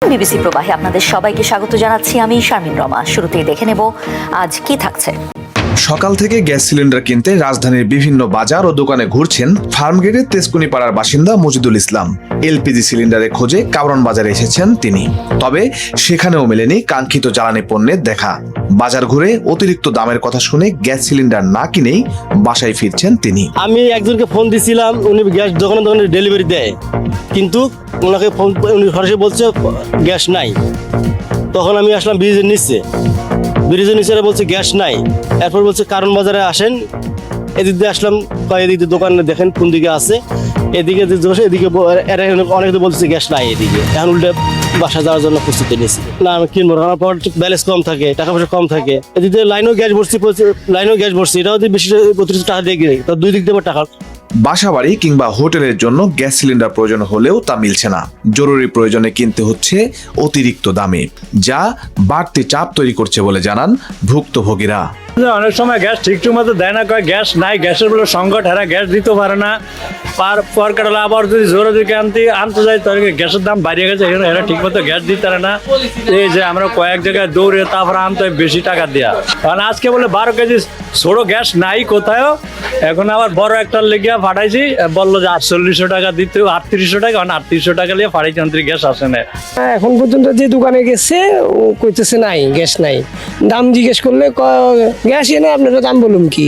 BBC প্রবাহে আপনাদের সবাইকে স্বাগত জানাচ্ছি। আমি শারমিন রমা। শুরুতেই দেখে নেব আজ কি থাকছে। সকাল থেকে গ্যাস সিলিন্ডার কিনতে রাজধানীর বিভিন্ন বাজার ও দোকানে ঘুরছেন ফার্মগেটের তেজকুনিপাড়ার বাসিন্দা মজিদুল ইসলাম। এলপিজি সিলিন্ডারের খোঁজে কাবরন বাজারে এসেছেন তিনি। তবে সেখানেও মেলেনি কাঙ্ক্ষিত জ্বালানি পণ্যের দেখা। বাজার ঘুরে অতিরিক্ত দামের কথা শুনে গ্যাস সিলিন্ডার না কিনেই বাসায় ফিরছেন তিনি। আমি একজনকে ফোন দিছিলাম, উনি গ্যাস দোকানে দোকানে ডেলিভারি দেয়, কিন্তু ওনাকে ফোন উনি সরাসরি বলছে গ্যাস নাই। তখন আমি আসলাম ব্রিজের নিচে বলছে গ্যাস নাই। এরপর বলছে কারণ বাজারে আসেন, এদিক দিয়ে আসলাম, এদিক দিয়ে দোকানে দেখেন কোন দিকে আছে, এদিকে এদিকে অনেকে বলছে গ্যাস নাই এদিকে। এখন উল্টে বাসা যাওয়ার জন্য প্রস্তুতি নিয়েছি। না আমি কিনবো, আমার পর ব্যালেন্স কম থাকে, টাকা পয়সা কম থাকে। এদিকে লাইনও গ্যাস ভরছি, এটাও বেশি অতিরিক্ত টাকা দিয়ে গিয়ে তার দুই দিক দিয়ে টাকা। বাসাবাড়ি কিংবা হোটেলের জন্য গ্যাস সিলিন্ডার প্রয়োজন হলেও তা মিলছে না। জরুরি প্রয়োজনে কিনতে হচ্ছে অতিরিক্ত দামে, যা বাড়তি চাপ তৈরি করছে বলে জানান ভুক্তভোগীরা। অনেক সময় গ্যাস ঠিকঠাক মতো দেয় না, কয় গ্যাস নাই, গ্যাসের বলে সংকট, এরা গ্যাস দিতে পারে না। পর কাটালে আবার যদি জোরে দিকে আনতে যায় তাহলে গ্যাসের দাম বাড়িয়ে গেছে, এরা ঠিক মতো গ্যাস দিতে পারে না। এই যে আমরা কয়েক জায়গায় দৌড়ে তারপরে আনতে হয় বেশি টাকা দেওয়া। কারণ আজকে বলে 12 কেজি ছোটো গ্যাস নাই কোথায়ও। এখন আবার বড় একটা লেগিয়া ফাটাইছি, বললো যে 4800 টাকা দিতে, 3800 টাকা, 3800 টাকা নিয়ে ফাটাইছি, গ্যাস আসে না। এখন পর্যন্ত যে দোকানে গেছে ও কইতেছে নাই, গ্যাস নাই। দাম জিজ্ঞেস করলে গ্যাস এনে আপনারা দাম বলুন কি।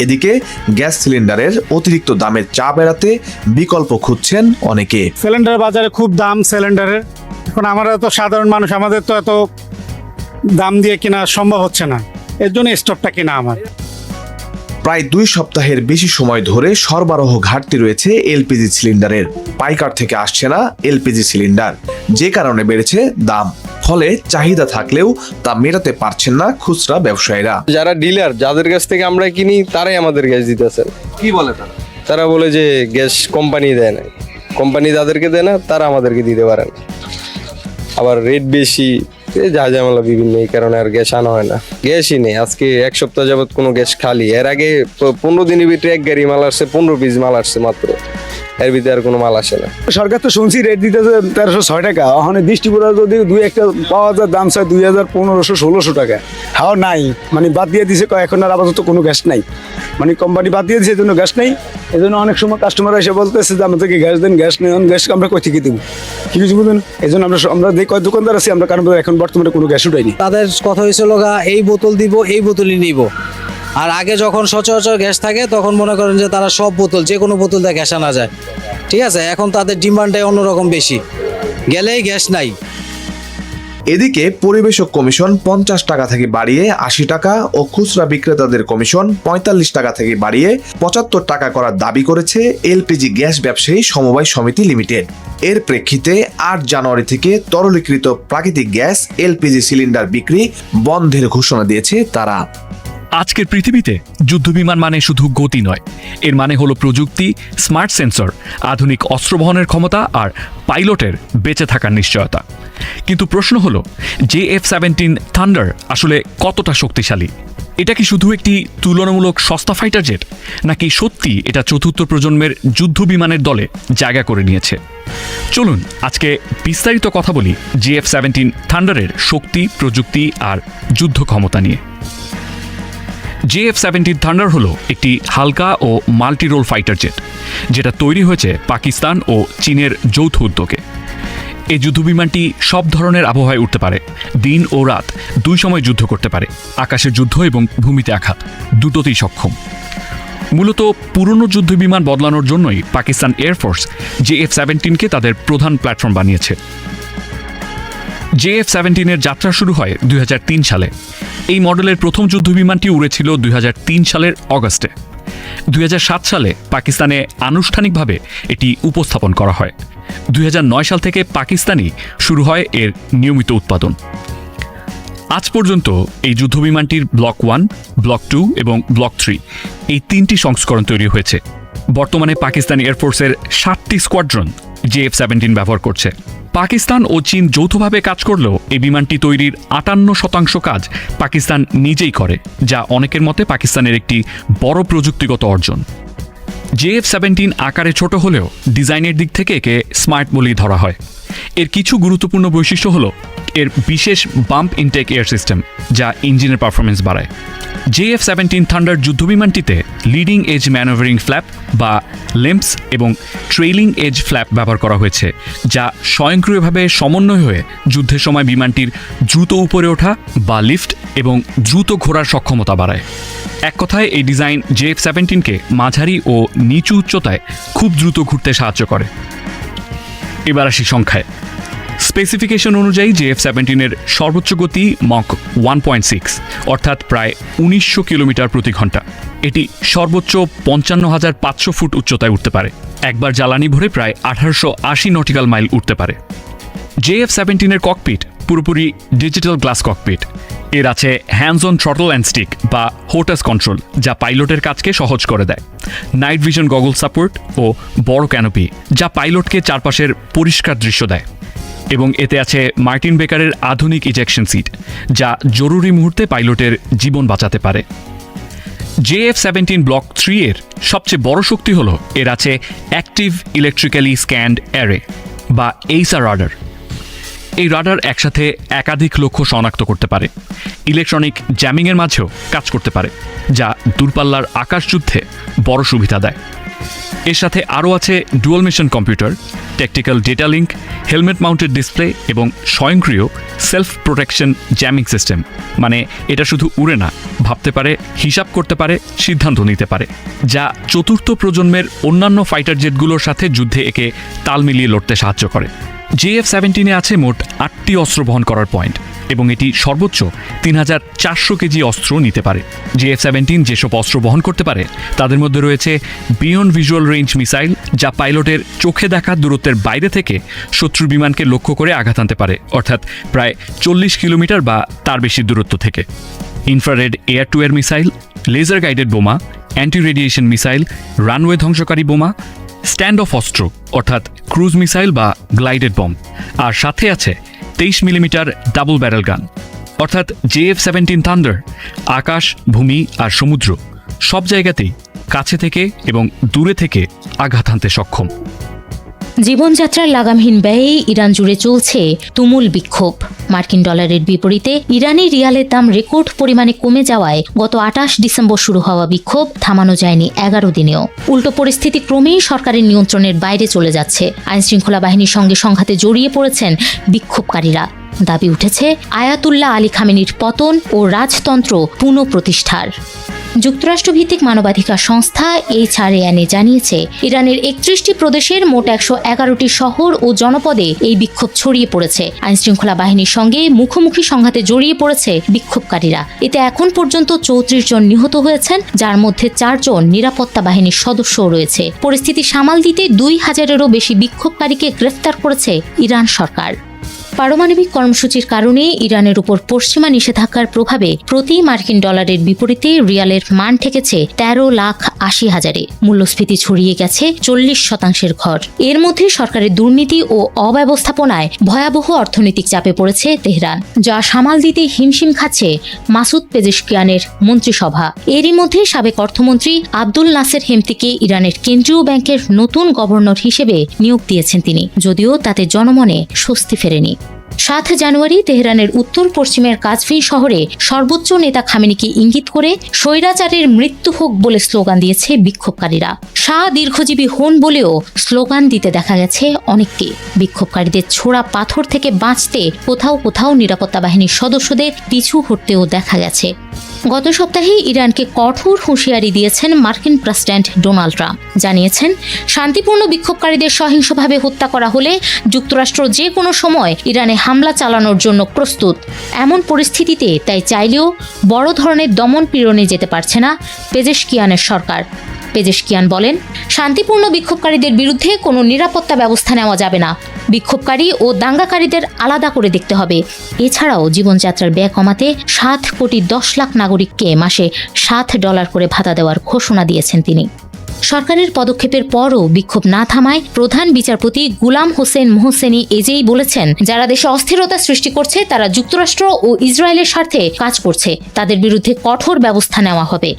এদিকে গ্যাস সিলিন্ডারের অতিরিক্ত দামের চাপ এড়াতে বিকল্প খুঁজছেন অনেকে। সিলিন্ডার বাজারে খুব দাম সিলিন্ডারের। এখন আমরা তো সাধারণ মানুষ, আমাদের তো এত দাম দিয়ে কেনা সম্ভব হচ্ছে না, এর জন্য স্টকটা কেনা আমার। প্রায় 2 সপ্তাহের বেশি সময় ধরে সরবরাহ ঘাটতি রয়েছে এলপিজি সিলিন্ডারের। পাইকার থেকে আসছে না এলপিজি সিলিন্ডার, যে কারণে বেড়েছে দাম। ফলে চাহিদা থাকলেও তা মেটাতে পারছেন না খুচরা ব্যবসায়ীরা। যারা ডিলার, যাদের কাছ থেকে আমরা কিনি, তারাই আমাদের গ্যাস দিতেছে। কি বলে তারা বলে যে গ্যাস কোম্পানি দেয় না, কোম্পানি যাদেরকে দেয় না তারা আমাদেরকে দিতে পারে না। আবার রেট বেশি, যা ঝামেলা বিভিন্ন, এই কারণে আর গ্যাস আনা হয় না। গ্যাসই নেই, আজকে 1 সপ্তাহ যাবত কোনো গ্যাস খালি। এর আগে 15 দিনের ভিতরে 1 গাড়ি মাল আসছে, 15 পিস মাল আসছে মাত্র, এর ভিতরে আর কোনো মাল আসে না। সরকার তো শুনছি রেট দিতেছে 1306 টাকা। ওখানে ডিস্ট্রিবিউটার যদি 2-1টা পাওয়া যায়, দাম চায় 2000, 1500, 1600 টাকা। হাওয়া নাই, মানে বাদ দিয়ে দিছে, এখন আর আপাতত কোনো গ্যাস নাই, মানে কোম্পানি বাদ দিয়ে দিছে, এই জন্য গ্যাস নেই। এই জন্য অনেক সময় কাস্টমার এসে বলতেছে যে আমাদেরকে গ্যাস দেন, গ্যাস নেই। গ্যাস আমরা কই থেকে দেবো, কি কিছু বুঝুন। এই জন্য আমরা যে কয় দোকানদার আছি, আমরা কারণ এখন বর্তমানে কোনো গ্যাস উঠাইনি। তাদের কথা হয়েছিল এই বোতল দিব, এই বোতলই নিব। আর আগে যখন সচরাচর গ্যাস থাকে তখন মনে করেন যে তারা সব বোতল, যে কোনো বোতল দিয়ে গ্যাস আনা যায়, ঠিক আছে। এখন তাদের ডিমান্ডটাই অন্যরকম বেশি, গেলেই গ্যাস নাই। এদিকে পরিবেশক কমিশন 50 টাকা থেকে বাড়িয়ে 80 টাকা ও খুচরা বিক্রেতাদের কমিশন 45 টাকা থেকে বাড়িয়ে 75 টাকা করার দাবি করেছে এলপিজি গ্যাস ব্যবসায়ী সমবায় সমিতি লিমিটেড। এর প্রেক্ষিতে 8 জানুয়ারি থেকে তরলীকৃত প্রাকৃতিক গ্যাস এলপিজি সিলিন্ডার বিক্রি বন্ধের ঘোষণা দিয়েছে তারা। আজকের পৃথিবীতে যুদ্ধবিমান মানে শুধু গতি নয়, এর মানে হলো প্রযুক্তি, স্মার্ট সেন্সর, আধুনিক অস্ত্র বহনের ক্ষমতা আর পাইলটের বেঁচে থাকার নিশ্চয়তা। কিন্তু প্রশ্ন হলো, JF-17 থান্ডার আসলে কতটা শক্তিশালী? এটা কি শুধু একটি তুলনামূলক সস্তা ফাইটার জেট, নাকি সত্যি এটা চতুর্থ প্রজন্মের যুদ্ধ বিমানের দলে জায়গা করে নিয়েছে? চলুন আজকে বিস্তারিত কথা বলি JF-17 থান্ডারের শক্তি, প্রযুক্তি আর যুদ্ধ ক্ষমতা নিয়ে। JF-17 থান্ডার হলো একটি হালকা ও মাল্টি রোল ফাইটার জেট, যেটা তৈরি হয়েছে পাকিস্তান ও চীনের যৌথ উদ্যোগে। এই যুদ্ধবিমানটি সব ধরনের আবহাওয়ায় উঠতে পারে, দিন ও রাত 2 সময় যুদ্ধ করতে পারে, আকাশের যুদ্ধ এবং ভূমিতে আঘাত দুটোতেই সক্ষম। মূলত পুরনো যুদ্ধবিমান বদলানোর জন্যই পাকিস্তান এয়ারফোর্স JF-17কে তাদের প্রধান প্ল্যাটফর্ম বানিয়েছে। JF-17 এর যাত্রা শুরু হয় 2003 সালে। এই মডেলের প্রথম যুদ্ধবিমানটি উড়েছিল 2003 সালের অগস্টে। 2007 সালে পাকিস্তানে আনুষ্ঠানিকভাবে এটি উপস্থাপন করা হয়। 2009 সাল থেকে পাকিস্তানেই শুরু হয় এর নিয়মিত উৎপাদন। আজ পর্যন্ত এই যুদ্ধবিমানটির ব্লক 1, ব্লক 2 এবং ব্লক 3 এই 3টি সংস্করণ তৈরি হয়েছে। বর্তমানে পাকিস্তান এয়ারফোর্সের 7টি স্কোয়াড্রন JF-17 ব্যবহার করছে। পাকিস্তান ও চীন যৌথভাবে কাজ করলেও এই বিমানটি তৈরির 58% কাজ পাকিস্তান নিজেই করে, যা অনেকের মতে পাকিস্তানের একটি বড় প্রযুক্তিগত অর্জন। JF-17 আকারে ছোট হলেও ডিজাইনের দিক থেকে একে স্মার্ট বলেই ধরা হয়। এর কিছু গুরুত্বপূর্ণ বৈশিষ্ট্য হলো এর বিশেষ বাম্প ইনটেক এয়ার সিস্টেম, যা ইঞ্জিনের পারফরমেন্স বাড়ায়। JF-17 থান্ডার যুদ্ধবিমানটিতে লিডিং এজ ম্যানোভারিং ফ্ল্যাপ বা লেম্পস এবং ট্রেইলিং এজ ফ্ল্যাপ ব্যবহার করা হয়েছে, যা স্বয়ংক্রিয়ভাবে সমন্বয় হয়ে যুদ্ধের সময় বিমানটির দ্রুত উপরে ওঠা বা লিফট এবং দ্রুত ঘোরার সক্ষমতা বাড়ায়। এক কথায় এই ডিজাইন JF-17কে মাঝারি ও নিচু উচ্চতায় খুব দ্রুত ঘুরতে সাহায্য করে। এবার আসি সংখ্যায়। স্পেসিফিকেশন অনুযায়ী JF-17-এর সর্বোচ্চ গতি মক 1.6 অর্থাৎ প্রায় 1900 কিলোমিটার প্রতি ঘন্টা। এটি সর্বোচ্চ 55,500 ফুট উচ্চতায় উঠতে পারে। একবার জ্বালানি ভরে প্রায় 1880 নটিক্যাল মাইল উঠতে পারে। JF-17-এর ককপিট পুরোপুরি ডিজিটাল গ্লাস ককপিট। এর আছে hands on throttle and stick বা হোটাস কন্ট্রোল, যা পাইলটের কাজকে সহজ করে দেয়। নাইট ভিশন গগল সাপোর্ট ও বড় ক্যানোপি, যা পাইলটকে চারপাশের পরিষ্কার দৃশ্য দেয়। এবং এতে আছে মার্টিন বেকারের আধুনিক ইজেকশন সিট, যা জরুরি মুহূর্তে পাইলটের জীবন বাঁচাতে পারে। JF-17 ব্লক 3 এর সবচেয়ে বড় শক্তি হল এর আছে অ্যাক্টিভ ইলেকট্রিক্যালি স্ক্যান্ড অ্যারে বা এইসা রাডার। এই রাডার একসাথে একাধিক লক্ষ্য শনাক্ত করতে পারে, ইলেকট্রনিক জ্যামিংয়ের মাঝেও কাজ করতে পারে, যা দূরপাল্লার আকাশযুদ্ধে বড় সুবিধা দেয়। এর সাথে আরও আছে dual mission computer, tactical data link, helmet mounted display এবং স্বয়ংক্রিয় সেলফ প্রোটেকশন জ্যামিং সিস্টেম। মানে এটা শুধু উড়ে না, ভাবতে পারে, হিসাব করতে পারে, সিদ্ধান্ত নিতে পারে, যা চতুর্থ প্রজন্মের অন্যান্য ফাইটার জেটগুলোর সাথে যুদ্ধে একে তাল মিলিয়ে লড়তে সাহায্য করে। JF-17-এ আছে মোট 8টি অস্ত্র বহন করার পয়েন্ট এবং এটি সর্বোচ্চ 3400 কেজি অস্ত্র নিতে পারে। JF-17 যেসব অস্ত্র বহন করতে পারে তাদের মধ্যে রয়েছে বিয়ন্ড ভিজুয়াল রেঞ্জ মিসাইল, যা পাইলটের চোখে দেখা দূরত্বের বাইরে থেকে শত্রু বিমানকে লক্ষ্য করে আঘাত আনতে পারে, অর্থাৎ প্রায় 40 কিলোমিটার বা তার বেশি দূরত্ব থেকে। Infrared air to air missile, laser guided বোমা, অ্যান্টি রেডিয়েশন মিসাইল, রানওয়ে ধ্বংসকারী বোমা, স্ট্যান্ড অফ অস্ত্র অর্থাৎ ক্রুজ মিসাইল বা গ্লাইডেড বম, আর সাথে আছে 23 মিলিমিটার ডাবল ব্যারেল গান। অর্থাৎ JF-17 থান্ডার আকাশ, ভূমি আর সমুদ্র সব জায়গাতেই কাছে থেকে এবং দূরে থেকে আঘাত হানতে সক্ষম। জীবনযাত্রার লাগামহীন ব্যয়ে ইরান জুড়ে চলছে তুমুল বিক্ষোভ। মার্কিন ডলারের বিপরীতে ইরানি রিয়ালের দাম রেকর্ড পরিমাণে কমে যাওয়ায় গত 28 ডিসেম্বর শুরু হওয়া বিক্ষোভ থামানো যায়নি 11 দিনেও। উল্টো পরিস্থিতি ক্রমেই সরকারের নিয়ন্ত্রণের বাইরে চলে যাচ্ছে। আইনশৃঙ্খলা বাহিনীর সঙ্গে সংঘাতে জড়িয়ে পড়েছেন বিক্ষোভকারীরা। দাবি উঠেছে আয়াতুল্লাহ আলী খামেনির পতন ও রাজতন্ত্র পুনঃপ্রতিষ্ঠার। যুক্তরাষ্ট্রভিত্তিক মানবাধিকার সংস্থা HRAN জানিয়েছে ইরানের 31টি প্রদেশের মোট 111টি শহর ও জনপদে এই বিক্ষোভ ছড়িয়ে পড়েছে। আইনশৃঙ্খলা বাহিনীর সঙ্গে মুখোমুখি সংঘাতে জড়িয়ে পড়েছে বিক্ষোভকারীরা। এতে এখন পর্যন্ত 34 জন নিহত হয়েছেন, যার মধ্যে 4 জন নিরাপত্তা বাহিনীর সদস্যও রয়েছে। পরিস্থিতি সামাল দিতে 2000-এরও বেশি বিক্ষোভকারীকে গ্রেফতার করেছে ইরান সরকার। পারমাণবিক কর্মসূচির কারণে ইরানের উপর পশ্চিমা নিষেধাজ্ঞার প্রভাবে প্রতি মার্কিন ডলারের বিপরীতে রিয়ালের মান ঠেকেছে 13,80,000-এ। মূল্যস্ফীতি ছড়িয়ে গেছে 40% ঘর। এর মধ্যে সরকারের দুর্নীতি ও অব্যবস্থাপনায় ভয়াবহ অর্থনৈতিক চাপে পড়েছে তেহরান, যা সামাল দিতে হিমশিম খাচ্ছে মাসুদ পেজেশকিয়ানের মন্ত্রিসভা। এরই মধ্যে সাবেক অর্থমন্ত্রী আব্দুল নাসের হেমতিকে ইরানের কেন্দ্রীয় ব্যাংকের নতুন গভর্নর হিসেবে নিয়োগ দিয়েছেন তিনি, যদিও তাতে জনমনে স্বস্তি ফেরেনি। 7 জানুয়ারি তেহরানের উত্তর পশ্চিমের কাজভিন শহরে সর্বোচ্চ নেতা খামেনিকে ইঙ্গিত করে স্বৈরাচারের মৃত্যু হোক বলে স্লোগান দিয়েছে বিক্ষোভকারীরা। শাহ দীর্ঘজীবী হন বলেও স্লোগান দিতে দেখা গেছে অনেককে। বিক্ষোভকারীদের ছোড়া পাথর থেকে বাঁচতে কোথাও কোথাও নিরাপত্তা বাহিনীর সদস্যদের পিছু হটতেও দেখা গেছে। গত সপ্তাহে ইরানকে কঠোর হুঁশিয়ারি দিয়েছেন মার্কিন প্রেসিডেন্ট ডোনাল্ড ট্রাম্প। জানিয়েছেন, শান্তিপূর্ণ বিক্ষোভকারীদের সহিংসভাবে হত্যা করা হলে যুক্তরাষ্ট্র যে কোনো সময় ইরানে হামলা চালানোর জন্য প্রস্তুত। এমন পরিস্থিতিতে তাই চাইলেও বড় ধরনের দমন পীড়নে যেতে পারছে না পেজেশকিয়ানের সরকার। পেজেশকিয়ান বলেন, শান্তিপূর্ণ বিক্ষোভকারীদের বিরুদ্ধে কোনো নিরাপত্তা ব্যবস্থা নেওয়া যাবে না। বিক্ষোভকারী ও দাঙ্গাকারীদের আলাদা করে দেখতে হবে। এছাড়াও জীবনযাত্রার ব্যয় কমাতে 7 কোটি 10 লাখ নাগরিককে মাসে $7 করে ভাতা দেওয়ার ঘোষণা দিয়েছেন তিনি। সরকারের পদক্ষেপের পরও বিক্ষোভ না থামায় প্রধান বিচারপতি গুলাম হোসেন মোহসেনি এজেই বলেছেন, যারা দেশে অস্থিরতা সৃষ্টি করছে তারা যুক্তরাষ্ট্র ও ইসরায়েলের স্বার্থে কাজ করছে, তাদের বিরুদ্ধে কঠোর ব্যবস্থা নেওয়া হবে।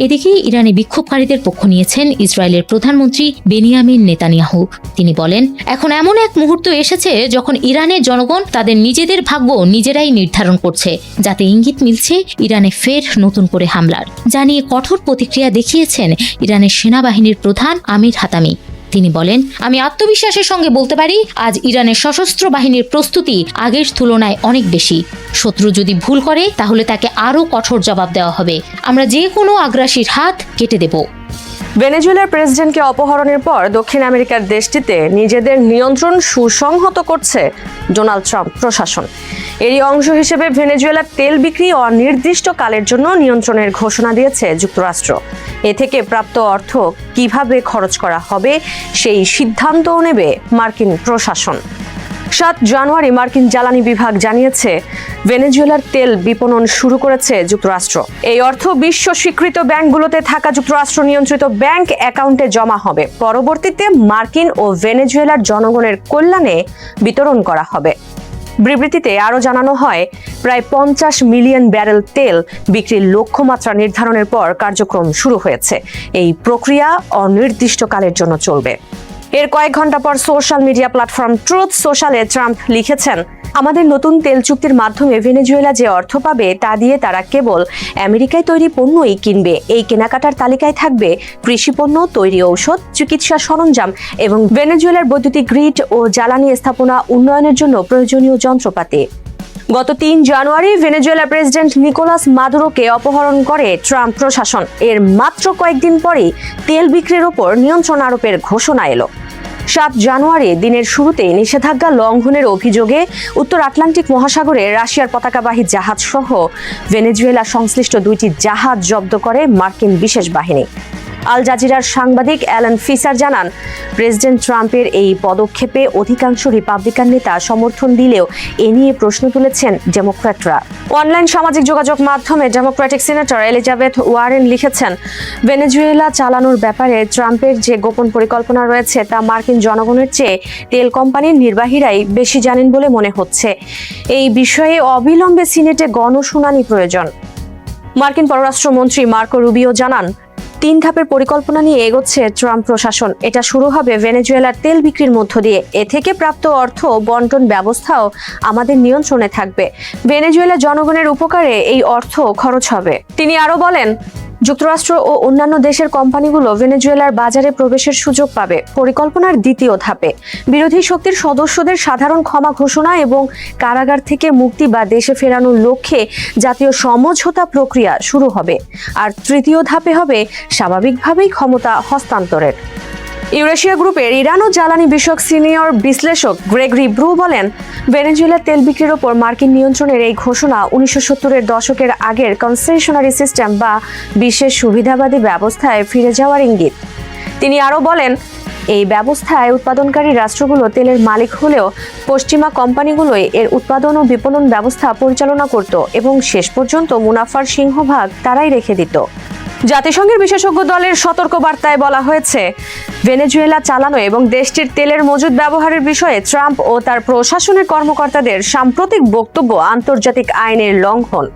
এদিকে ইরানি বিক্ষোভকারীদের পক্ষ নিয়েছেন ইসরায়েলের প্রধানমন্ত্রী বেনিয়ামিন নেতানিয়াহু। তিনি বলেন, এখন এমন এক মুহূর্ত এসেছে যখন ইরানের জনগণ তাদের নিজেদের ভাগ্য নিজেরাই নির্ধারণ করছে, যাতে ইঙ্গিত মিলছে ইরানে ফের নতুন করে হামলার। জানিয়ে কঠোর প্রতিক্রিয়া দেখিয়েছেন ইরানের সেনাবাহিনীর প্রধান আমির হাতামি। তিনি বলেন, আমি আত্মবিশ্বাসের সঙ্গে বলতে পারি আজ ইরানের সশস্ত্র বাহিনীর প্রস্তুতি আগের তুলনায় অনেক বেশি। শত্রু যদি ভুল করে তাহলে তাকে আরও কঠোর জবাব দেওয়া হবে। আমরা যে কোনো আগ্রাসীর হাত কেটে দেব। ভেনেজুয়েলার প্রেসিডেন্টকে অপহরণের পর দক্ষিণ আমেরিকার দেশটিতে নিজেদের নিয়ন্ত্রণ সুসংহত করছে ডোনাল্ড ট্রাম্প প্রশাসন। এরই অংশ হিসেবে ভেনেজুয়েলার তেল বিক্রি অনির্দিষ্টকালের জন্য নিয়ন্ত্রণের ঘোষণা দিয়েছে যুক্তরাষ্ট্র। এ থেকে প্রাপ্ত অর্থ কিভাবে খরচ করা হবে সেই সিদ্ধান্তও নেবে মার্কিন প্রশাসন। 7 জানুয়ারি মার্কিন জ্বালানি বিভাগ জানিয়েছে ভেনেজুয়েলার তেল বিপণন শুরু করেছে যুক্তরাষ্ট্র। এই অর্থ বিশ্ব স্বীকৃত ব্যাংকগুলোতে থাকা যুক্তরাষ্ট্র নিয়ন্ত্রিত ব্যাংক অ্যাকাউন্টে জমা হবে। পরবর্তীতে মার্কিন ও ভেনেজুয়েলার জনগণের কল্যাণে বিতরণ করা হবে। বিবৃতিতে আরও জানানো হয়, প্রায় 50 মিলিয়ন ব্যারেল তেল বিক্রির লক্ষ্যমাত্রা নির্ধারণের পর কার্যক্রম শুরু হয়েছে। এই প্রক্রিয়া অনির্দিষ্টকালের জন্য চলবে। এর কয়েক ঘন্টা পর সোশ্যাল মিডিয়া প্ল্যাটফর্ম ট্রুথ সোশ্যালে ট্রাম্প লিখেছেন, আমাদের নতুন তেল চুক্তির মাধ্যমে ভেনেজুয়েলা যে অর্থ পাবে তা দিয়ে তারা কেবল আমেরিকায় তৈরি পণ্যই কিনবে। এই কেনাকাটার তালিকায় থাকবে কৃষিপণ্য, তৈরি ঔষধ, চিকিৎসা সরঞ্জাম এবং ভেনেজুয়েলার বৈদ্যুতিক গ্রিড ও জ্বালানি স্থাপনা উন্নয়নের জন্য প্রয়োজনীয় যন্ত্রপাতি। গত 3 জানুয়ারি ভেনেজুয়েলার প্রেসিডেন্ট নিকোলাস মাদুরোকে অপহরণ করে ট্রাম্প প্রশাসন। এর মাত্র কয়েকদিন পরেই তেল বিক্রির ওপর নিয়ন্ত্রণ আরোপের ঘোষণা এলো। 7 জানুয়ারি দিনের শুরুতে নিষেধাজ্ঞা লঙ্ঘনের অভিযোগে উত্তর আটলান্টিক মহাসাগরে রাশিয়ার পতাকাবাহী জাহাজ সহ ভেনেজুয়েলা সংশ্লিষ্ট 2টি জাহাজ জব্দ করে মার্কিন বিশেষ বাহিনী। আল জাজিরার সাংবাদিক অ্যালান ফিসার জানান, প্রেসিডেন্ট ট্রাম্পের এই পদক্ষেপে অধিকাংশ রিপাবলিকান নেতা সমর্থন দিলেও এ নিয়ে প্রশ্ন তুলেছেন ডেমোক্র্যাটরা। অনলাইন সামাজিক যোগাযোগ মাধ্যমে ডেমোক্রেটিক সিনেটর এলিজাবেথ ওয়ারেন লিখেছেন, ভেনেজুয়েলা চালানোর ব্যাপারে ট্রাম্পের যে গোপন পরিকল্পনা রয়েছে তা মার্কিন জনগণের চেয়ে তেল কোম্পানির নির্বাহীরাই বেশি জানেন বলে মনে হচ্ছে। এই বিষয়ে অবিলম্বে সিনেটে গণশুনানি প্রয়োজন। মার্কিন পররাষ্ট্রমন্ত্রী মার্কো রুবিও জানান, 3 ধাপের পরিকল্পনা নিয়ে এগোচ্ছে ট্রাম্প প্রশাসন। এটা শুরু হবে ভেনেজুয়েলার তেল বিক্রির মধ্য দিয়ে। এ থেকে প্রাপ্ত অর্থ বন্টন ব্যবস্থাও আমাদের নিয়ন্ত্রণে থাকবে। ভেনেজুয়েলা জনগণের উপকারে এই অর্থ খরচ হবে। তিনি আরো বলেন, যুক্তরাষ্ট্র ও অন্যান্য দেশের কোম্পানিগুলো ভেনেজুয়েলার বাজারে প্রবেশের সুযোগ পাবে। পরিকল্পনার দ্বিতীয় ধাপে বিরোধী শক্তির সদস্যদের সাধারণ ক্ষমা ঘোষণা এবং কারাগার থেকে মুক্তি বা দেশে ফেরানোর লক্ষ্যে জাতীয় সমঝোতা প্রক্রিয়া শুরু হবে। আর তৃতীয় ধাপে হবে স্বাভাবিকভাবেই ক্ষমতা হস্তান্তরের। ইউরেশিয়া গ্রুপের ইরান ও জ্বালানি বিষয়ক সিনিয়র বিশ্লেষক গ্রেগরি ব্রু বলেন, ভেনেজুয়েলার তেল বিক্রির ওপর মার্কিন নিয়ন্ত্রণের এই ঘোষণা 1970-এর দশকের আগের কনসেশনারি সিস্টেম বা বিশেষ সুবিধাবাদী ব্যবস্থায় ফিরে যাওয়ার ইঙ্গিত। তিনি আরও বলেন, এই ব্যবস্থায় উৎপাদনকারী রাষ্ট্রগুলো তেলের মালিক হলেও পশ্চিমা কোম্পানিগুলোই এর উৎপাদন ও বিপণন ব্যবস্থা পরিচালনা করত এবং শেষ পর্যন্ত মুনাফার সিংহভাগ তারাই রেখে দিত। জাতিসংঘের বিশেষজ্ঞ দলের সতর্ক বার্তায় বলা হয়েছে, ভেনেজুয়েলা চালানো এবং দেশটির তেলের মজুদ ব্যবহারের বিষয়ে ট্রাম্প ও তার প্রশাসনের কর্মকর্তাদের সাম্প্রতিক বক্তব্য আন্তর্জাতিক আইনের লঙ্ঘন।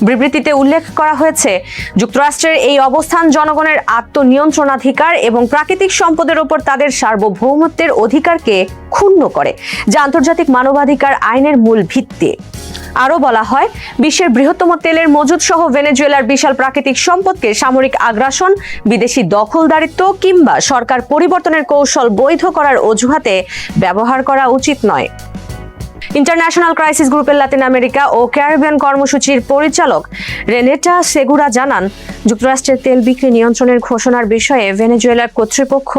বিবৃতিতে উল্লেখ করা হয়েছে, যুক্তরাষ্ট্রের এই অবস্থান জনগণের আত্মনিয়ন্ত্রণাধিকার এবং প্রাকৃতিক সম্পদের ওপর তাদের সার্বভৌমত্বের অধিকারকে ক্ষুণ্ণ করে, যা আন্তর্জাতিক মানবাধিকার আইনের মূল ভিত্তি। আরও বলা হয়, বিশ্বের বৃহত্তম তেলের মজুদ সহ ভেনেজুয়েলার বিশাল প্রাকৃতিক সম্পদকে সামরিক আগ্রাসন, বিদেশি দখলদারিত্ব কিংবা সরকার পরিবর্তনের কৌশল বৈধ করার অজুহাতে ব্যবহার করা উচিত নয়। ইন্টারন্যাশনাল ক্রাইসিস গ্রুপের লাতিন আমেরিকা ও ক্যারিবিয়ান কর্মসূচির পরিচালক রেনেটা সেগুরা জানান, যুক্তরাষ্ট্রের তেল বিক্রি নিয়ন্ত্রণের ঘোষণার বিষয়ে ভেনেজুয়েলার কর্তৃপক্ষ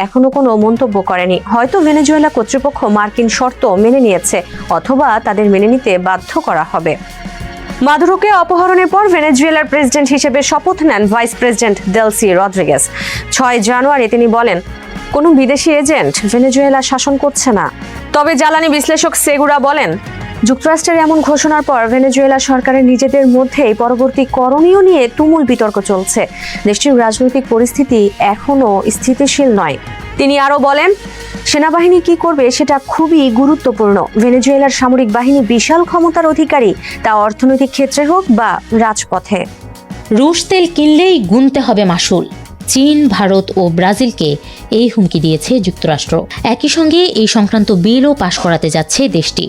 এখনো কোনো মন্তব্য করেনি। হয়তো ভেনেজুয়েলা কর্তৃপক্ষ মার্কিন শর্ত মেনে নিয়েছে অথবা তাদের মেনে নিতে বাধ্য করা হবে। মাদুরোকে অপহরণের পর ভেনেজুয়েলার প্রেসিডেন্ট হিসেবে শপথ নেন ভাইস প্রেসিডেন্ট দেলসি রদ্রিগেজ। 6 জানুয়ারি তিনি বলেন, কোনো বিদেশি এজেন্ট ভেনেজুয়েলা শাসন করছে না। তবে জ্বালানি বিশ্লেষক সেগুরা বলেন, যুক্তরাষ্ট্রের এমন ঘোষণার পর ভেনেজুয়েলা সরকারের নিজেদের মধ্যেই পরবর্তী করণীয় নিয়ে তুমুল বিতর্ক চলছে। দেশটির রাজনৈতিক পরিস্থিতি এখনো স্থিতিশীল নয়। তিনি আরও বলেন, সেনাবাহিনী কি করবে সেটা খুবই গুরুত্বপূর্ণ। ভেনেজুয়েলার সামরিক বাহিনী বিশাল ক্ষমতার অধিকারী, তা অর্থনৈতিক ক্ষেত্রে হোক বা রাজপথে। রুশ তেল কিনলেই গুনতে হবে মাশুল। চীন, ভারত ও ব্রাজিলকে এই হুমকি দিয়েছে যুক্তরাষ্ট্র। একই সঙ্গে এই সংক্রান্ত বিলও পাশ করাতে যাচ্ছে দেশটি।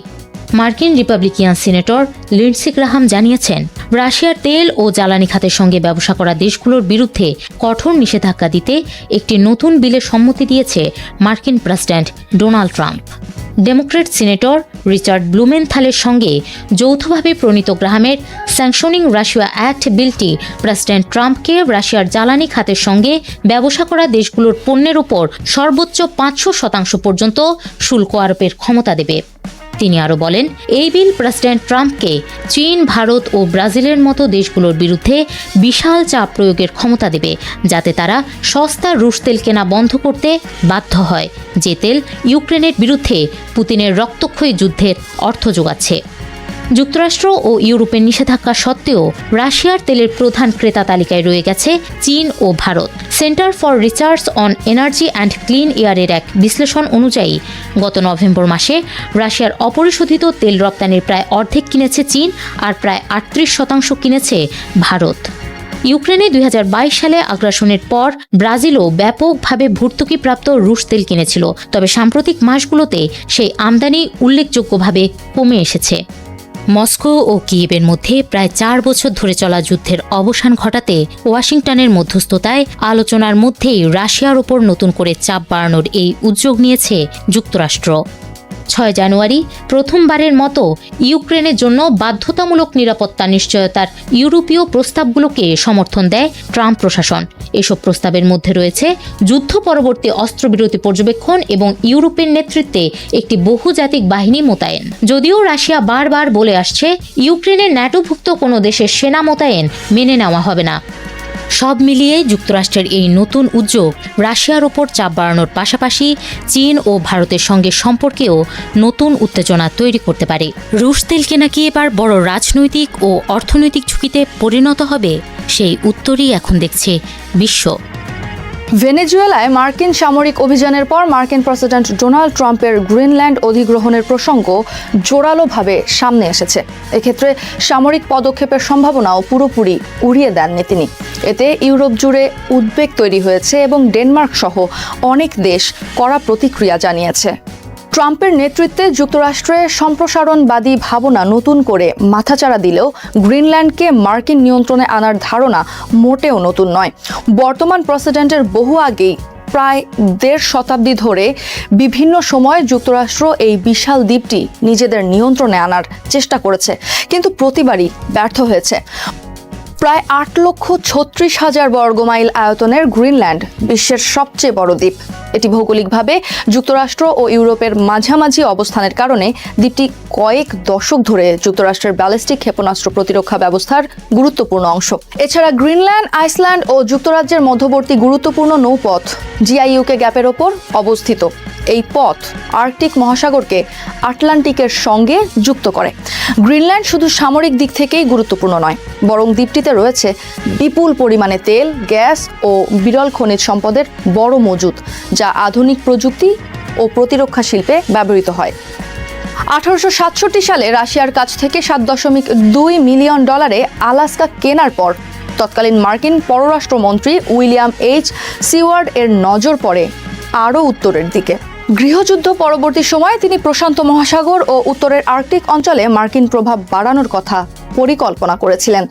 মার্কিন রিপাবলিকান সিনেটর লিন্ডসি গ্রাহাম জানিয়েছেন, রাশিয়ার তেল ও জ্বালানি খাতের সঙ্গে ব্যবসা করা দেশগুলোর বিরুদ্ধে কঠোর নিষেধাজ্ঞা দিতে একটি নতুন বিলের সম্মতি দিয়েছে মার্কিন president Donald Trump. Democrat senator Richard ব্লুমেনথালের সঙ্গে যৌথভাবে প্রণীত গ্রাহামের স্যাংশনিং রাশিয়া অ্যাক্ট বিলটি প্রেসিডেন্ট ট্রাম্পকে রাশিয়ার জ্বালানি খাতের সঙ্গে ব্যবসা করা দেশগুলোর পণ্যের উপর সর্বোচ্চ 500% পর্যন্ত শুল্ক আরোপের ক্ষমতা দেবে। তিনি আরও বলেন, এই বিল প্রেসিডেন্ট ট্রাম্পকে চীন, ভারত ও ব্রাজিলের মতো দেশগুলোর বিরুদ্ধে বিশাল চাপ প্রয়োগের ক্ষমতা দেবে, যাতে তারা সস্তা রুশ তেল কেনা বন্ধ করতে বাধ্য হয়, যে তেল ইউক্রেনের বিরুদ্ধে পুতিনের রক্তক্ষয়ী যুদ্ধের অর্থ যোগাচ্ছে। যুক্তরাষ্ট্র ও ইউরোপের নিষেধাজ্ঞা সত্ত্বেও রাশিয়ার তেলের প্রধান ক্রেতা তালিকায় রয়ে গেছে চীন ও Bharat. Centre for Research on Energy and Clean এয়ারের এক বিশ্লেষণ অনুযায়ী গত নভেম্বর মাসে রাশিয়ার অপরিশোধিত তেল রপ্তানির প্রায় অর্ধেক কিনেছে চীন, আর প্রায় 38% কিনেছে ভারত। ইউক্রেনে 2022 সালে আগ্রাসনের পর ব্রাজিলও ব্যাপকভাবে ভর্তুকিপ্রাপ্ত রুশ তেল কিনেছিল, তবে সাম্প্রতিক মাসগুলোতে সেই আমদানি উল্লেখযোগ্যভাবে কমে এসেছে। মস্কো ও কিয়েভের মধ্যে প্রায় 4 বছর ধরে চলা যুদ্ধের অবসান ঘটাতে ওয়াশিংটনের মধ্যস্থতায় আলোচনার মধ্যেই রাশিয়ার ওপর নতুন করে চাপ বাড়ানোর এই উদ্যোগ নিয়েছে যুক্তরাষ্ট্র। 6 জানুয়ারি প্রথমবারের মতো ইউক্রেনের জন্য বাধ্যতামূলক নিরাপত্তা নিশ্চয়তার ইউরোপীয় প্রস্তাবগুলোকে সমর্থন দেয় ট্রাম্প প্রশাসন। এসব প্রস্তাবের মধ্যে রয়েছে যুদ্ধ পরবর্তী অস্ত্রবিরতি পর্যবেক্ষণ এবং ইউরোপের নেতৃত্বে একটি বহুজাতিক বাহিনী মোতায়েন। যদিও রাশিয়া বারবার বলে আসছে, ইউক্রেনের ন্যাটোভুক্ত কোনো দেশের সেনা মোতায়েন মেনে নেওয়া হবে না। সব মিলিয়ে যুক্তরাষ্ট্রের এই নতুন উদ্যোগ রাশিয়ার ওপর চাপ বাড়ানোর পাশাপাশি চীন ও ভারতের সঙ্গে সম্পর্কেও নতুন উত্তেজনা তৈরি করতে পারে। রুশ তেল কেনা কি এবার বড় রাজনৈতিক ও অর্থনৈতিক ঝুঁকিতে পরিণত হবে? সেই উত্তরই এখন দেখছে বিশ্ব। ভেনেজুয়েলায় মার্কিন সামরিক অভিযানের পর মার্কিন প্রেসিডেন্ট ডোনাল্ড ট্রাম্পের গ্রিনল্যান্ড অধিগ্রহণের প্রসঙ্গ জোরালোভাবে সামনে এসেছে। এক্ষেত্রে সামরিক পদক্ষেপের সম্ভাবনাও পুরোপুরি উড়িয়ে দেননি তিনি। এতে ইউরোপ জুড়ে উদ্বেগ তৈরি হয়েছে এবং ডেনমার্ক সহ অনেক দেশ কড়া প্রতিক্রিয়া জানিয়েছে। ট্রাম্পের নেতৃত্বে যুক্তরাষ্ট্রে সম্প্রসারণবাদী ভাবনা নতুন করে মাথাচাড়া দিলেও গ্রিনল্যান্ডকে মার্কিন নিয়ন্ত্রণে আনার ধারণা মোটেও নতুন নয়। বর্তমান প্রেসিডেন্টের বহু আগেই প্রায় 1.5 শতাব্দী ধরে বিভিন্ন সময়ে যুক্তরাষ্ট্র এই বিশাল দ্বীপটি নিজেদের নিয়ন্ত্রণে আনার চেষ্টা করেছে, কিন্তু প্রতিবারই ব্যর্থ হয়েছে। প্রায় 8,36,000 বর্গমাইল আয়তনের গ্রিনল্যান্ড বিশ্বের সবচেয়ে বড় দ্বীপ। এটি ভৌগোলিকভাবে যুক্তরাষ্ট্র ও ইউরোপের মাঝামাঝি অবস্থানের কারণে দ্বীপটি কয়েক দশক ধরে যুক্তরাষ্ট্রের ব্যালিস্টিক ক্ষেপণাস্ত্র প্রতিরক্ষা ব্যবস্থার গুরুত্বপূর্ণ অংশ। এছাড়া গ্রিনল্যান্ড, আইসল্যান্ড ও যুক্তরাজ্যের মধ্যবর্তী গুরুত্বপূর্ণ নৌপথ জিআইইউকে গ্যাপের ওপর অবস্থিত। এই পথ আর্কটিক মহাসাগরকে আটলান্টিকের সঙ্গে যুক্ত করে। গ্রিনল্যান্ড শুধু সামরিক দিক থেকেই গুরুত্বপূর্ণ নয়, বরং দ্বীপটিতে রয়েছে বিপুল পরিমাণে তেল, গ্যাস ও বিরল খনিজ সম্পদের বড় মজুদ, যা আধুনিক প্রযুক্তি ও প্রতিরক্ষা শিল্পে ব্যবহৃত হয়। 1867 সালে রাশিয়ার কাছ থেকে $7.2 মিলিয়ন আলাস্কা কেনার পর তৎকালীন মার্কিন পররাষ্ট্রমন্ত্রী উইলিয়াম এইচ সিওয়ার্ড এর নজর পড়ে আরও উত্তরের দিকে। গৃহযুদ্ধ পরবর্তী সময়ে তিনি প্রশান্ত মহাসাগর ও উত্তরের আর্কটিক অঞ্চলে মার্কিন প্রভাব বাড়ানোর কথা পরিকল্পনা করেছিলেন।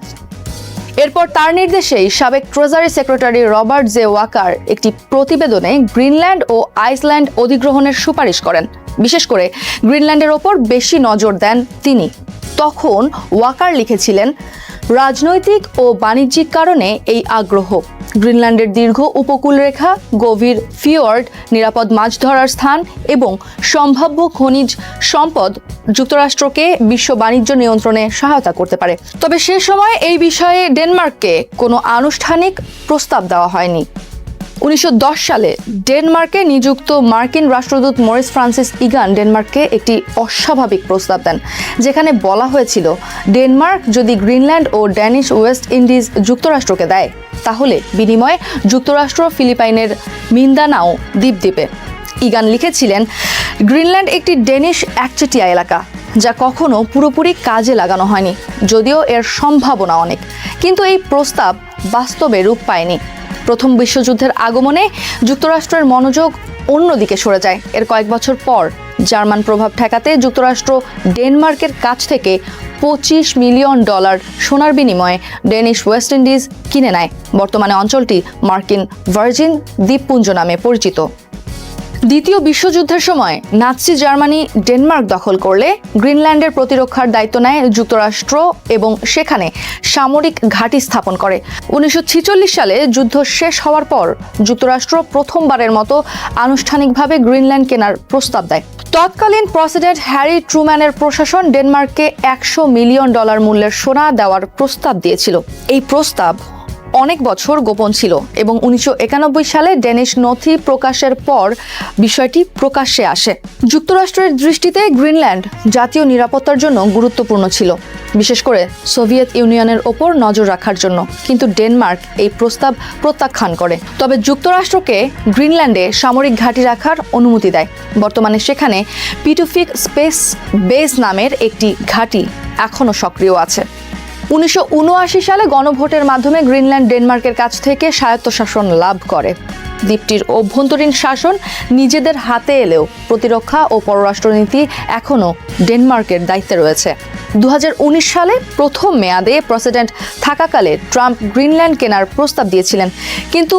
এরপর তার নির্দেশেই সাবেক treasury secretary Robert J Walker একটি প্রতিবেদনে গ্রিনল্যান্ড ও আইসল্যান্ড অধিগ্রহণের সুপারিশ করেন। বিশেষ করে গ্রিনল্যান্ডের ওপর বেশি নজর দেন তিনি। তখন ওয়াকার লিখেছিলেন, রাজনৈতিক ও বাণিজ্যিক কারণে এই আগ্রহ। গ্রিনল্যান্ডের দীর্ঘ উপকূল রেখা, গভীর ফিওর্ড, নিরাপদ মাছ ধরার স্থান এবং সম্ভাব্য খনিজ সম্পদ যুক্তরাষ্ট্রকে বিশ্ব বাণিজ্য নিয়ন্ত্রণে সহায়তা করতে পারে। তবে সে সময় এই বিষয়ে ডেনমার্ককে কোনো আনুষ্ঠানিক প্রস্তাব দেওয়া হয়নি। 1910 সালে ডেনমার্কে নিযুক্ত মার্কিন রাষ্ট্রদূত মরিস ফ্রান্সিস ইগান ডেনমার্ককে একটি অস্বাভাবিক প্রস্তাব দেন, যেখানে বলা হয়েছিল ডেনমার্ক যদি গ্রিনল্যান্ড ও ড্যানিশ ওয়েস্ট ইন্ডিজ যুক্তরাষ্ট্রকে দেয়, তাহলে বিনিময়ে যুক্তরাষ্ট্র ফিলিপাইনের মিন্দানাও দ্বীপ দেবে। ইগান লিখেছিলেন, গ্রিনল্যান্ড একটি ডেনিশ একচেটিয়া এলাকা, যা কখনো পুরোপুরি কাজে লাগানো হয়নি, যদিও এর সম্ভাবনা অনেক। কিন্তু এই প্রস্তাব বাস্তবে রূপ পায়নি। প্রথম বিশ্বযুদ্ধের আগমনে যুক্তরাষ্ট্রের মনোযোগ অন্যদিকে সরে যায়। এর কয়েক বছর পর জার্মান প্রভাব ঠেকাতে যুক্তরাষ্ট্র ডেনমার্কের কাছ থেকে $25 মিলিয়ন সোনার বিনিময়ে ডেনিশ ওয়েস্ট ইন্ডিজ কিনে নেয়। বর্তমানে অঞ্চলটি মার্কিন ভার্জিন দ্বীপপুঞ্জ নামে পরিচিত। দ্বিতীয় বিশ্বযুদ্ধের সময় নাৎসি জার্মানি ডেনমার্ক দখল করলে গ্রিনল্যান্ডের প্রতিরক্ষার দায়িত্ব নেয় যুক্তরাষ্ট্র এবং সেখানে সামরিক ঘাঁটি স্থাপন করে। 1946 সালে যুদ্ধ শেষ হওয়ার পর যুক্তরাষ্ট্র প্রথমবারের মতো আনুষ্ঠানিকভাবে গ্রিনল্যান্ড কেনার প্রস্তাব দেয়। তৎকালীন প্রেসিডেন্ট হ্যারি ট্রুম্যানের প্রশাসন ডেনমার্ককে $100 মিলিয়ন মূল্যের সোনা দেওয়ার প্রস্তাব দিয়েছিল। এই প্রস্তাব অনেক বছর গোপন ছিল এবং 1991 সালে ডেনিশ নথি প্রকাশের পর বিষয়টি প্রকাশ্যে আসে। যুক্তরাষ্ট্রের দৃষ্টিতে গ্রিনল্যান্ড জাতীয় নিরাপত্তার জন্য গুরুত্বপূর্ণ ছিল, বিশেষ করে সোভিয়েত ইউনিয়নের ওপর নজর রাখার জন্য। কিন্তু ডেনমার্ক এই প্রস্তাব প্রত্যাখ্যান করে, তবে যুক্তরাষ্ট্রকে গ্রিনল্যান্ডে সামরিক ঘাঁটি রাখার অনুমতি দেয়। বর্তমানে সেখানে পিটুফিক স্পেস বেস নামের একটি ঘাঁটি এখনও সক্রিয় আছে। 1979 সালে গণভোটের মাধ্যমে গ্রিনল্যান্ড ডেনমার্কের কাছ থেকে স্বায়ত্তশাসন লাভ করে। দ্বীপটির অভ্যন্তরীণ শাসন নিজেদের হাতে এলেও প্রতিরক্ষা ও পররাষ্ট্রনীতি এখনও ডেনমার্কের দায়িত্বে রয়েছে। 2019 সালে প্রথম মেয়াদে প্রেসিডেন্ট থাকাকালে ট্রাম্প গ্রিনল্যান্ড কেনার প্রস্তাব দিয়েছিলেন, কিন্তু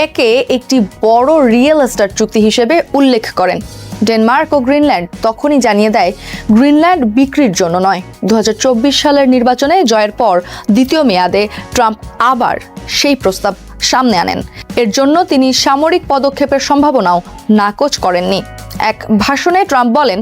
একে একটি বড় রিয়েল এস্টেট চুক্তি হিসেবে উল্লেখ করেন। ডেনমার্ক ও গ্রিনল্যান্ড তখনই জানিয়ে দেয় গ্রিনল্যান্ড বিক্রির জন্য নয়। 2024 সালের নির্বাচনে জয়ের পর দ্বিতীয় মেয়াদে ট্রাম্প আবার সেই প্রস্তাব সামনে আনেন। এর জন্য তিনি সামরিক পদক্ষেপের সম্ভাবনাও নাকচ করেননি। এক ভাষণে ট্রাম্প বলেন,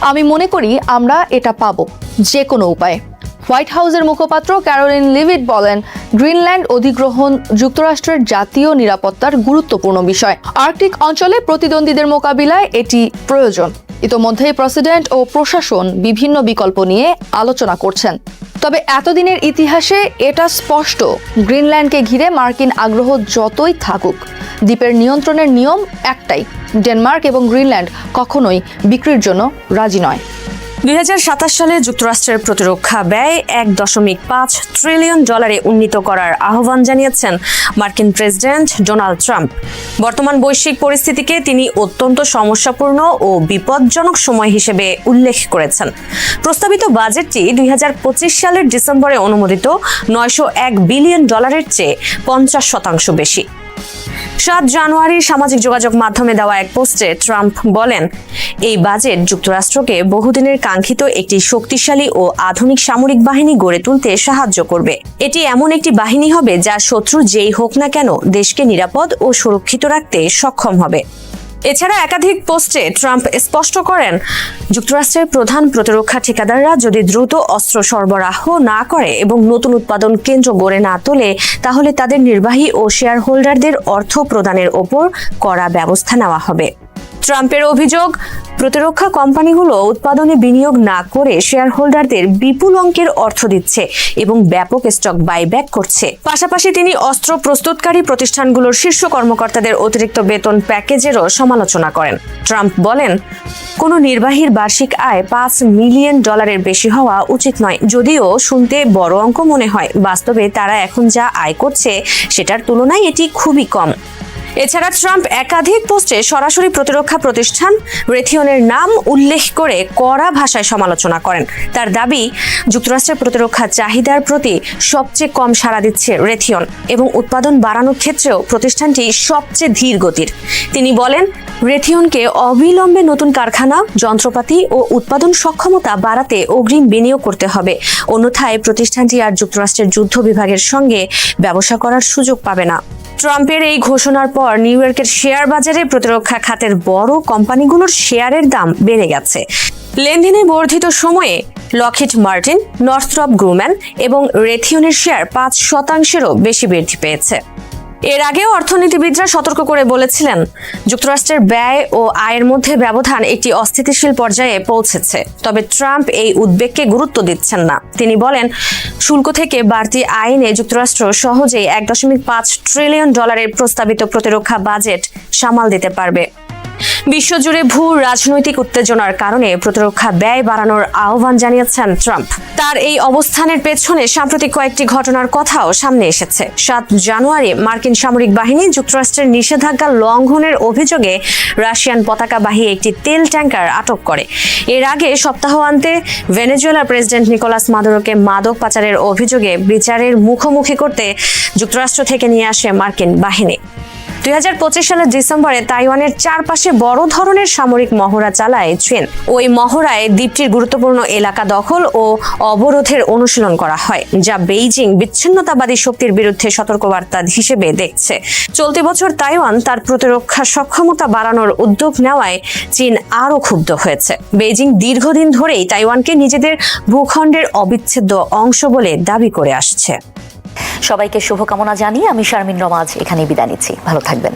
আমি মনে করি আমরা এটা পাবো যে কোনো উপায়ে। হোয়াইট হাউসের মুখপাত্র ক্যারোলিন লিভিট বলেন, গ্রিনল্যান্ড অধিগ্রহণ যুক্তরাষ্ট্রের জাতীয় নিরাপত্তার গুরুত্বপূর্ণ বিষয়। আর্কটিক অঞ্চলে প্রতিদ্বন্দ্বীদের মোকাবিলায় এটি প্রয়োজন। ইতোমধ্যেই প্রেসিডেন্ট ও প্রশাসন বিভিন্ন বিকল্প নিয়ে আলোচনা করছেন। তবে এতদিনের ইতিহাসে এটা স্পষ্ট, গ্রিনল্যান্ডকে ঘিরে মার্কিন আগ্রহ যতই থাকুক, দ্বীপের নিয়ন্ত্রণের নিয়ম একটাই, ডেনমার্ক এবং গ্রিনল্যান্ড কখনোই বিক্রির জন্য রাজি নয়। 2027 সালে যুক্তরাষ্ট্রের প্রতিরক্ষা ব্যয় $1.5 ট্রিলিয়ন উন্নীত করার আহ্বান জানিয়েছেন মার্কিন প্রেসিডেন্ট ডোনাল্ড ট্রাম্প। বর্তমান বৈশ্বিক পরিস্থিতিকে তিনি অত্যন্ত সমস্যাপূর্ণ ও বিপজ্জনক সময় হিসেবে উল্লেখ করেছেন। প্রস্তাবিত বাজেটটি 2025 সালের ডিসেম্বরে অনুমোদিত $901 বিলিয়ন চেয়ে 50% বেশি। 7 জানুয়ারি সামাজিক যোগাযোগ মাধ্যমে দেওয়া এক পোস্টে ট্রাম্প বলেন, এই বাজেট যুক্তরাষ্ট্রকে বহুদিনের কাঙ্ক্ষিত একটি শক্তিশালী ও আধুনিক সামরিক বাহিনী গড়ে তুলতে সাহায্য করবে। এটি এমন একটি বাহিনী হবে যা শত্রু যেই হোক না কেন দেশকে নিরাপদ ও সুরক্ষিত রাখতে সক্ষম হবে। এছাড়া একাধিক পোস্টে ট্রাম্প স্পষ্ট করেন, যুক্তরাষ্ট্রের প্রধান প্রতিরক্ষা ঠিকাদাররা যদি দ্রুত অস্ত্র সরবরাহ না করে এবং নতুন উৎপাদন কেন্দ্র গড়ে না তোলে, তাহলে তাদের নির্বাহী ও শেয়ার হোল্ডারদের অর্থ প্রদানের ওপর কড়া ব্যবস্থা নেওয়া হবে। ট্রাম্পের অভিযোগ, প্রতিরক্ষা কোম্পানিগুলো উৎপাদনে বিনিয়োগ না করে শেয়ার হোল্ডারদের বিপুল অঙ্কের অর্থ দিচ্ছে এবং ব্যাপক স্টক বাইব্যাক করছে। পাশাপাশি তিনি অস্ত্র প্রস্তুতকারী প্রতিষ্ঠানগুলোর শীর্ষ কর্মকর্তাদের অতিরিক্ত বেতন প্যাকেজেরও সমালোচনা করেন। ট্রাম্প বলেন, কোনো নির্বাহীর বার্ষিক আয় $5 মিলিয়ন বেশি হওয়া উচিত নয়। যদিও শুনতে বড় অঙ্ক মনে হয়, বাস্তবে তারা এখন যা আয় করছে সেটার তুলনায় এটি খুবই কম। এছাড়া ট্রাম্প একাধিক পোস্টে সরাসরি প্রতিরক্ষা প্রতিষ্ঠান রেথিয়নের নাম উল্লেখ করে কড়া ভাষায় সমালোচনা করেন। তার দাবি, যুক্তরাষ্ট্রের প্রতিরক্ষা চাহিদার প্রতি সবচেয়ে কম সাড়া দিচ্ছে রেথিয়ন এবং উৎপাদন বাড়ানোর ক্ষেত্রেও প্রতিষ্ঠানটি সবচেয়ে ধীর গতির। তিনি বলেন, রেথিয়নকে অবিলম্বে নতুন কারখানা, যন্ত্রপাতি ও উৎপাদন সক্ষমতা বাড়াতে অগ্রিম বিনিয়োগ করতে হবে, অন্যথায় প্রতিষ্ঠানটি আর যুক্তরাষ্ট্রের যুদ্ধ বিভাগের সঙ্গে ব্যবসা করার সুযোগ পাবে না। ট্রাম্পের এই ঘোষণার পর নিউ ইয়র্কের শেয়ার বাজারে প্রতিরক্ষা খাতের বড় কোম্পানিগুলোর শেয়ারের দাম বেড়ে গেছে। লেনদেনে বর্ধিত সময়ে লকহিড মার্টিন, নর্থরপ গ্রুম্যান এবং রেথিয়নের শেয়ার 5%-এরও বেশি বৃদ্ধি পেয়েছে। এর আগেও অর্থনীতিবিদরা সতর্ক করে বলেছিলেন, যুক্তরাষ্ট্রের ব্যয় ও আয়ের মধ্যে ব্যবধান একটি অস্থিতিশীল পর্যায়ে পৌঁছেছে। তবে ট্রাম্প এই উদ্বেগকে গুরুত্ব দিচ্ছেন না। তিনি বলেন, শুল্ক থেকে বাড়তি আইনে যুক্তরাষ্ট্র সহজেই $1.5 ট্রিলিয়ন প্রস্তাবিত প্রতিরক্ষা বাজেট সামাল দিতে পারবে। বিশ্বজুড়ে ভূ রাজনৈতিক উত্তেজনার কারণে প্রতিরক্ষা ব্যয় বাড়ানোর আহ্বান জানিয়েছেন ট্রাম্প। তার এই অবস্থানের পেছনে সাম্প্রতিক কয়েকটি ঘটনার কথাও সামনে এসেছে। 7 জানুয়ারি মার্কিন সামরিক বাহিনী যুক্তরাষ্ট্রের নিষেধাজ্ঞা লঙ্ঘনের অভিযোগে রাশিয়ান পতাকাবাহী একটি তেল ট্যাঙ্কার আটক করে। এর আগে সপ্তাহান্তে ভেনেজুয়েলার প্রেসিডেন্ট নিকোলাস মাদুরোকে মাদক পাচারের অভিযোগে বিচারের মুখোমুখি করতে যুক্তরাষ্ট্র থেকে নিয়ে আসে মার্কিন বাহিনী। 2025 সালের ডিসেম্বরে তাইওয়ানের চারপাশে বড় ধরনের সামরিক মহড়া চালায় চীন। ওই মহড়ায় দ্বীপটির গুরুত্বপূর্ণ এলাকা দখল ও অবরোধের অনুশীলন করা হয়, যা বেইজিং বিচ্ছিন্নতাবাদী শক্তির বিরুদ্ধে সতর্কবার্তা হিসেবে দেখছে। চলতি বছর তাইওয়ান তার প্রতিরক্ষা সক্ষমতা বাড়ানোর উদ্যোগ নেওয়ায় চীন আরও ক্ষুব্ধ হয়েছে। বেইজিং দীর্ঘদিন ধরেই তাইওয়ানকে নিজেদের ভূখণ্ডের অবিচ্ছেদ্য অংশ বলে দাবি করে আসছে। সবাইকে শুভকামনা জানিয়ে আমি শারমিন রমা আজ এখানেই বিদায় নিচ্ছি। ভালো থাকবেন।